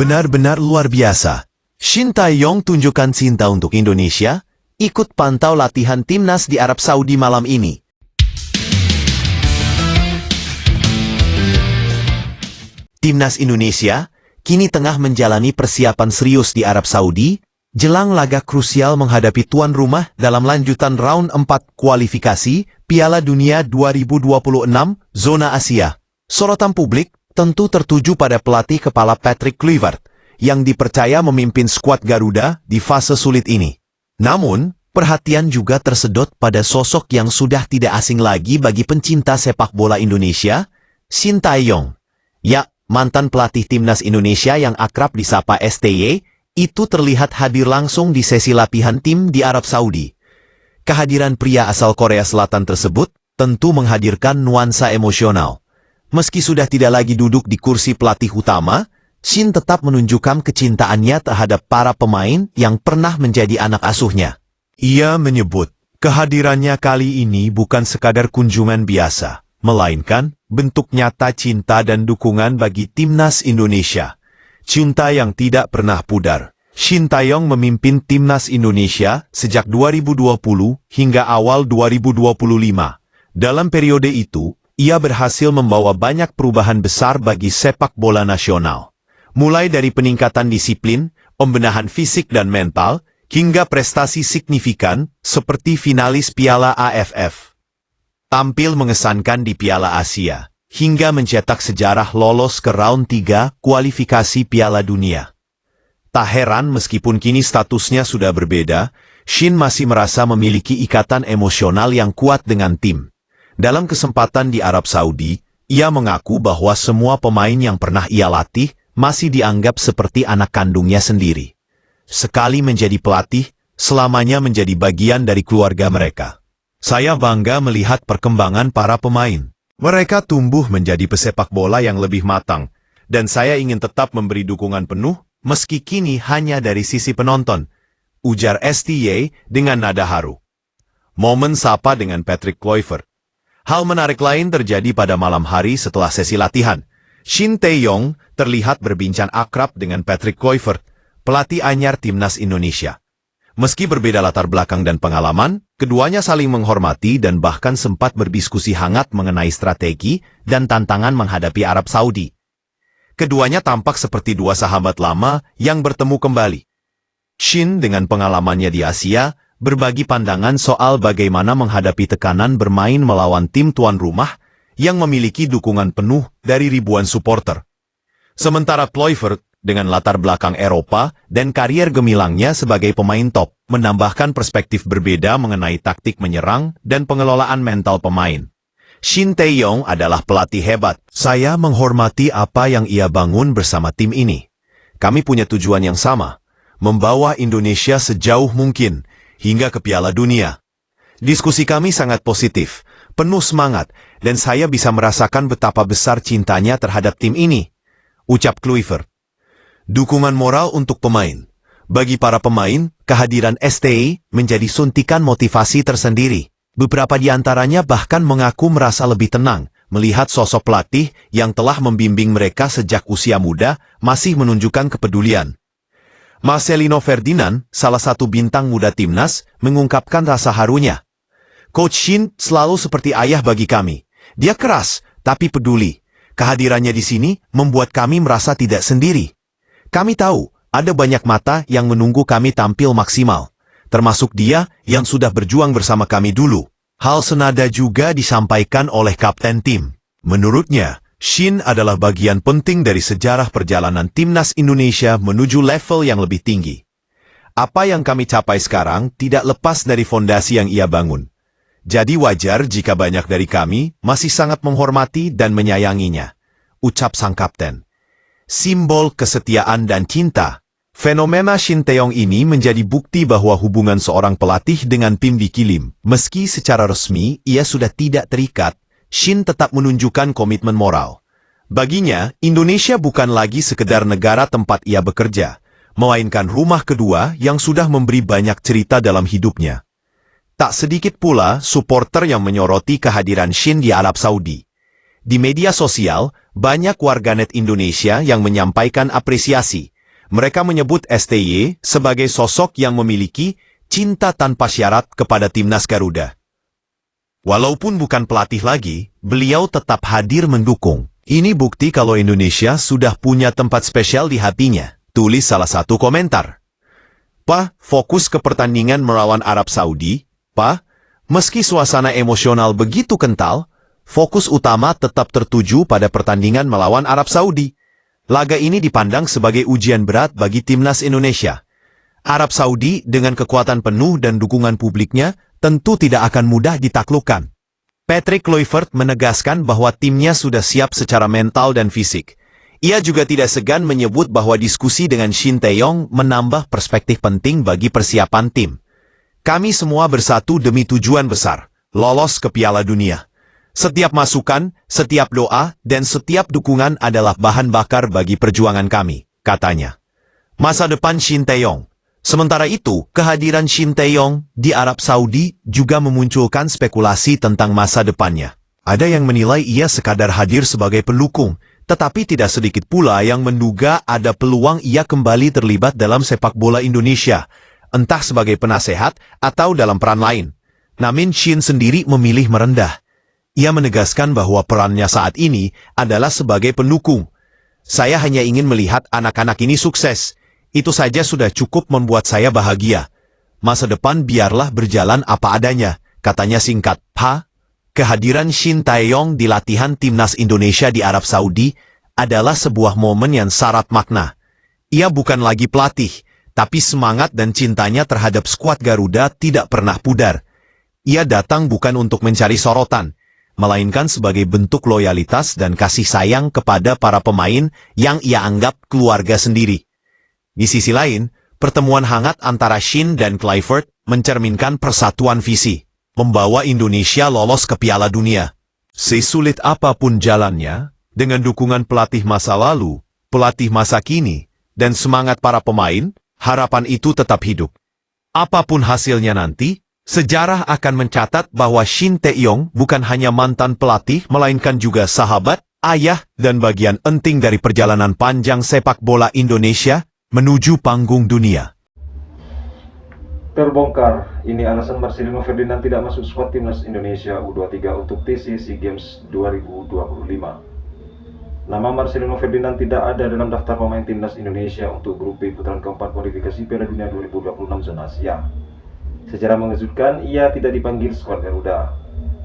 Benar-benar luar biasa. Shin Tae-yong tunjukkan cinta untuk Indonesia, ikut pantau latihan timnas di Arab Saudi malam ini. Timnas Indonesia kini tengah menjalani persiapan serius di Arab Saudi, jelang laga krusial menghadapi tuan rumah dalam lanjutan round 4 kualifikasi Piala Dunia 2026 Zona Asia. Sorotan publik tentu tertuju pada pelatih kepala Patrick Kluivert yang dipercaya memimpin skuad Garuda di fase sulit ini. Namun, perhatian juga tersedot pada sosok yang sudah tidak asing lagi bagi pencinta sepak bola Indonesia, Shin Tae-yong. Ya, mantan pelatih timnas Indonesia yang akrab disapa STY, itu terlihat hadir langsung di sesi latihan tim di Arab Saudi. Kehadiran pria asal Korea Selatan tersebut tentu menghadirkan nuansa emosional. Meski sudah tidak lagi duduk di kursi pelatih utama, Shin tetap menunjukkan kecintaannya terhadap para pemain yang pernah menjadi anak asuhnya. Ia menyebut, kehadirannya kali ini bukan sekadar kunjungan biasa, melainkan bentuk nyata cinta dan dukungan bagi timnas Indonesia. Cinta yang tidak pernah pudar. Shin Tae-yong memimpin timnas Indonesia sejak 2020 hingga awal 2025. Dalam periode itu, ia berhasil membawa banyak perubahan besar bagi sepak bola nasional. Mulai dari peningkatan disiplin, pembenahan fisik dan mental, hingga prestasi signifikan seperti finalis Piala AFF. Tampil mengesankan di Piala Asia, hingga mencetak sejarah lolos ke round 3 kualifikasi Piala Dunia. Tak heran meskipun kini statusnya sudah berbeda, Shin masih merasa memiliki ikatan emosional yang kuat dengan tim. Dalam kesempatan di Arab Saudi, ia mengaku bahwa semua pemain yang pernah ia latih masih dianggap seperti anak kandungnya sendiri. Sekali menjadi pelatih, selamanya menjadi bagian dari keluarga mereka. Saya bangga melihat perkembangan para pemain. Mereka tumbuh menjadi pesepak bola yang lebih matang, dan saya ingin tetap memberi dukungan penuh, meski kini hanya dari sisi penonton, ujar STY dengan nada haru. Momen sapa dengan Patrick Kluivert. Hal menarik lain terjadi pada malam hari setelah sesi latihan. Shin Tae-yong terlihat berbincang akrab dengan Patrick Kluivert, pelatih anyar timnas Indonesia. Meski berbeda latar belakang dan pengalaman, keduanya saling menghormati dan bahkan sempat berdiskusi hangat mengenai strategi dan tantangan menghadapi Arab Saudi. Keduanya tampak seperti dua sahabat lama yang bertemu kembali. Shin dengan pengalamannya di Asia, berbagi pandangan soal bagaimana menghadapi tekanan bermain melawan tim tuan rumah yang memiliki dukungan penuh dari ribuan supporter. Sementara Kluivert, dengan latar belakang Eropa dan karier gemilangnya sebagai pemain top, menambahkan perspektif berbeda mengenai taktik menyerang dan pengelolaan mental pemain. Shin Tae-yong adalah pelatih hebat. Saya menghormati apa yang ia bangun bersama tim ini. Kami punya tujuan yang sama, membawa Indonesia sejauh mungkin hingga ke Piala Dunia. Diskusi kami sangat positif, penuh semangat, dan saya bisa merasakan betapa besar cintanya terhadap tim ini, ucap Kluivert. Dukungan moral untuk pemain. Bagi para pemain, kehadiran STY menjadi suntikan motivasi tersendiri. Beberapa di antaranya bahkan mengaku merasa lebih tenang melihat sosok pelatih yang telah membimbing mereka sejak usia muda masih menunjukkan kepedulian. Marcelino Ferdinand, salah satu bintang muda timnas, mengungkapkan rasa harunya. Coach Shin selalu seperti ayah bagi kami. Dia keras, tapi peduli. Kehadirannya di sini membuat kami merasa tidak sendiri. Kami tahu, ada banyak mata yang menunggu kami tampil maksimal, termasuk dia yang sudah berjuang bersama kami dulu. Hal senada juga disampaikan oleh kapten tim. Menurutnya, Shin adalah bagian penting dari sejarah perjalanan timnas Indonesia menuju level yang lebih tinggi. Apa yang kami capai sekarang tidak lepas dari fondasi yang ia bangun. Jadi wajar jika banyak dari kami masih sangat menghormati dan menyayanginya, ucap sang kapten. Simbol kesetiaan dan cinta. Fenomena Shin Tae-yong ini menjadi bukti bahwa hubungan seorang pelatih dengan tim di kilim. Meski secara resmi ia sudah tidak terikat, Shin tetap menunjukkan komitmen moral. Baginya, Indonesia bukan lagi sekedar negara tempat ia bekerja, melainkan rumah kedua yang sudah memberi banyak cerita dalam hidupnya. Tak sedikit pula supporter yang menyoroti kehadiran Shin di Arab Saudi. Di media sosial, banyak warganet Indonesia yang menyampaikan apresiasi, Mereka menyebut STY sebagai sosok yang memiliki cinta tanpa syarat kepada timnas Garuda. Walaupun bukan pelatih lagi, beliau tetap hadir mendukung. Ini bukti kalau Indonesia sudah punya tempat spesial di hatinya, tulis salah satu komentar. Pak, fokus ke pertandingan melawan Arab Saudi. Pak, meski suasana emosional begitu kental, fokus utama tetap tertuju pada pertandingan melawan Arab Saudi. Laga ini dipandang sebagai ujian berat bagi timnas Indonesia. Arab Saudi dengan kekuatan penuh dan dukungan publiknya tentu tidak akan mudah ditaklukkan. Patrick Kluivert menegaskan bahwa timnya sudah siap secara mental dan fisik. Ia juga tidak segan menyebut bahwa diskusi dengan Shin Tae-yong menambah perspektif penting bagi persiapan tim. Kami semua bersatu demi tujuan besar, lolos ke Piala Dunia. Setiap masukan, setiap doa, dan setiap dukungan adalah bahan bakar bagi perjuangan kami, katanya. Masa depan Shin Tae-yong. Sementara itu, kehadiran Shin Tae-yong di Arab Saudi juga memunculkan spekulasi tentang masa depannya. Ada yang menilai ia sekadar hadir sebagai pendukung, tetapi tidak sedikit pula yang menduga ada peluang ia kembali terlibat dalam sepak bola Indonesia, entah sebagai penasehat atau dalam peran lain. Namun Shin sendiri memilih merendah. Ia menegaskan bahwa perannya saat ini adalah sebagai pendukung. Saya hanya ingin melihat anak-anak ini sukses. Itu saja sudah cukup membuat saya bahagia. Masa depan biarlah berjalan apa adanya, katanya singkat. Kehadiran Shin Tae-yong di latihan timnas Indonesia di Arab Saudi adalah sebuah momen yang syarat makna. Ia bukan lagi pelatih, tapi semangat dan cintanya terhadap skuad Garuda tidak pernah pudar. Ia datang bukan untuk mencari sorotan, melainkan sebagai bentuk loyalitas dan kasih sayang kepada para pemain yang ia anggap keluarga sendiri. Di sisi lain, pertemuan hangat antara Shin dan Kluivert mencerminkan persatuan visi, membawa Indonesia lolos ke Piala Dunia. Sesulit apapun jalannya, dengan dukungan pelatih masa lalu, pelatih masa kini, dan semangat para pemain, harapan itu tetap hidup. Apapun hasilnya nanti, sejarah akan mencatat bahwa Shin Tae-yong bukan hanya mantan pelatih, melainkan juga sahabat, ayah, dan bagian penting dari perjalanan panjang sepak bola Indonesia menuju panggung dunia. Terbongkar, ini alasan Marcelino Ferdinand tidak masuk skuad timnas Indonesia U23 untuk TC SEA Games 2025. Nama Marcelino Ferdinand tidak ada dalam daftar pemain timnas Indonesia untuk grup B putaran keempat kualifikasi Piala Dunia 2026 zona Asia. Secara mengejutkan, ia tidak dipanggil skuad Garuda.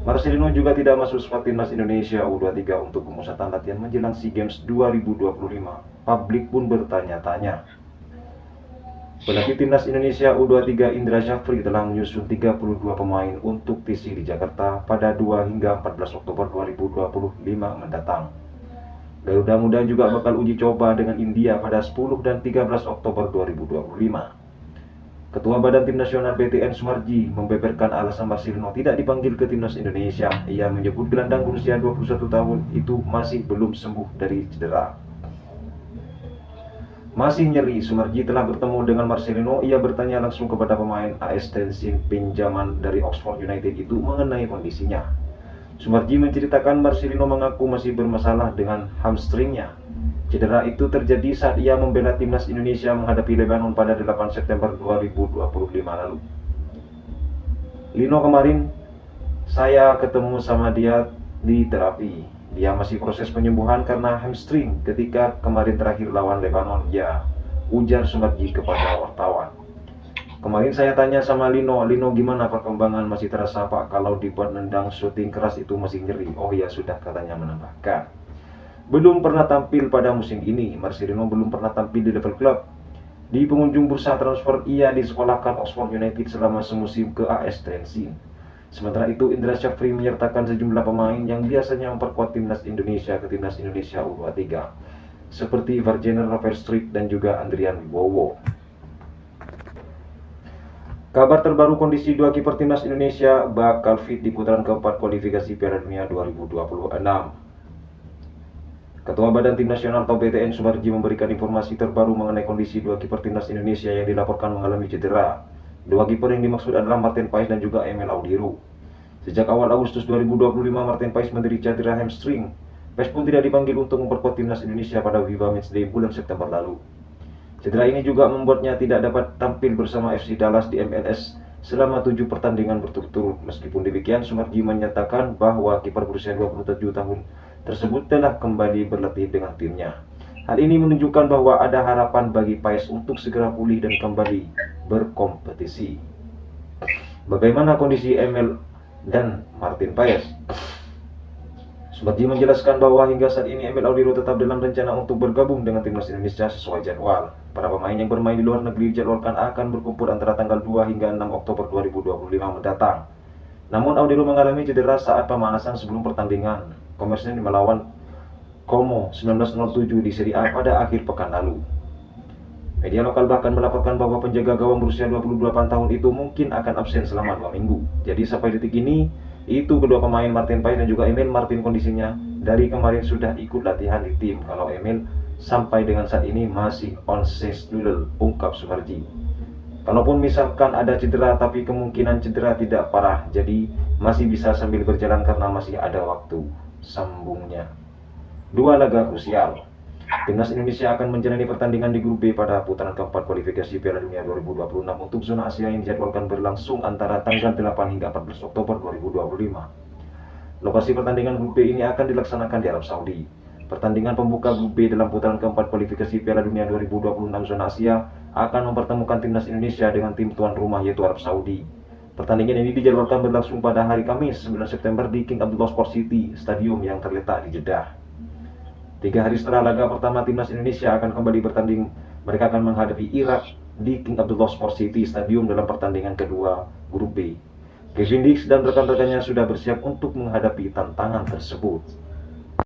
Marcelino juga tidak masuk skuad timnas Indonesia U23 untuk pemusatan latihan menjelang SEA Games 2025. Publik pun bertanya-tanya. Pelatih timnas Indonesia U23 Indra Syafri telah menyusun 32 pemain untuk TC di Jakarta pada 2 hingga 14 Oktober 2025 mendatang. Garuda Muda juga bakal uji coba dengan India pada 10 dan 13 Oktober 2025. Ketua Badan Tim Nasional BTN Sumarji membeberkan alasan Marcelino tidak dipanggil ke timnas Indonesia. Ia menyebut gelandang berusia 21 tahun itu masih belum sembuh dari cedera. Masih nyeri, Sumarji telah bertemu dengan Marcelino. Ia bertanya langsung kepada pemain AS Tenzin pinjaman dari Oxford United itu mengenai kondisinya. Sumarji menceritakan Marcelino mengaku masih bermasalah dengan hamstringnya. Cedera itu terjadi saat ia membela timnas Indonesia menghadapi Lebanon pada 8 September 2025 lalu. Lino, kemarin saya ketemu sama dia di terapi. Dia masih proses penyembuhan karena hamstring ketika kemarin terakhir lawan Lebanon, ya, ujar Sumarji kepada wartawan. Kemarin saya tanya sama Lino gimana perkembangan, masih terasa Pak, kalau dibuat nendang syuting keras itu masih nyeri. Oh ya sudah, katanya menambahkan. Belum pernah tampil pada musim ini, Marcelino belum pernah tampil di level klub. Di pengunjung bursa transfer, ia disekolahkan Oxford United selama semusim ke AS Tenzin. Sementara itu, Indra Syafri menyertakan sejumlah pemain yang biasanya memperkuat timnas Indonesia ke timnas Indonesia U23, seperti Varjener Rafael Street dan juga Andrian Wibowo. Kabar terbaru, kondisi dua kiper timnas Indonesia bakal fit di putaran keempat kualifikasi Piala Dunia 2026. Ketua Badan Tim Nasional atau BTN Sumarji memberikan informasi terbaru mengenai kondisi dua kiper timnas Indonesia yang dilaporkan mengalami cedera. Dua kiper yang dimaksud adalah Martin Paes dan juga Emil Audiru. Sejak awal Agustus 2025, Martin Paes menderita cedera hamstring. Paes pun tidak dipanggil untuk memperkuat timnas Indonesia pada FIFA Matchday bulan September lalu. Cedera ini juga membuatnya tidak dapat tampil bersama FC Dallas di MLS selama 7 pertandingan berturut-turut. Meskipun demikian, Sumarji menyatakan bahwa kiper berusia 27 tahun tersebut telah kembali berlatih dengan timnya. Hal ini menunjukkan bahwa ada harapan bagi Paes untuk segera pulih dan kembali berkompetisi. Bagaimana kondisi Emil dan Martin Paes? Sumarji menjelaskan bahwa hingga saat ini Emil Audero tetap dalam rencana untuk bergabung dengan timnas Indonesia sesuai jadwal. Para pemain yang bermain di luar negeri dijadwalkan akan berkumpul antara tanggal 2 hingga 6 Oktober 2025 mendatang. Namun Audero mengalami cedera saat pemanasan sebelum pertandingan Komersen melawan Como 1907 di Serie A pada akhir pekan lalu. Media lokal bahkan melaporkan bahwa penjaga gawang berusia 28 tahun itu mungkin akan absen selama 2 minggu. Jadi sampai detik ini, itu kedua pemain Martin Paes dan juga Emil Martin kondisinya dari kemarin sudah ikut latihan di tim. Kalau Emil sampai dengan saat ini masih on schedule, ungkap Sumarji. Kalaupun misalkan ada cedera, tapi kemungkinan cedera tidak parah, jadi masih bisa sambil berjalan karena masih ada waktu, sambungnya. 2 laga krusial. Timnas Indonesia akan menjalani pertandingan di grup B pada putaran keempat kualifikasi Piala Dunia 2026 untuk zona Asia yang dijadwalkan berlangsung antara tanggal 8 hingga 14 Oktober 2025. Lokasi pertandingan grup B ini akan dilaksanakan di Arab Saudi. Pertandingan pembuka grup B dalam putaran keempat kualifikasi Piala Dunia 2026 zona Asia akan mempertemukan timnas Indonesia dengan tim tuan rumah yaitu Arab Saudi. Pertandingan ini dijadwalkan berlangsung pada hari Kamis 9 September di King Abdullah Sport City Stadium yang terletak di Jeddah. 3 hari setelah laga pertama timnas Indonesia akan kembali bertanding, mereka akan menghadapi Irak di King Abdullah Sport City Stadium dalam pertandingan kedua grup B. Kevin Dix dan rekan-rekannya sudah bersiap untuk menghadapi tantangan tersebut.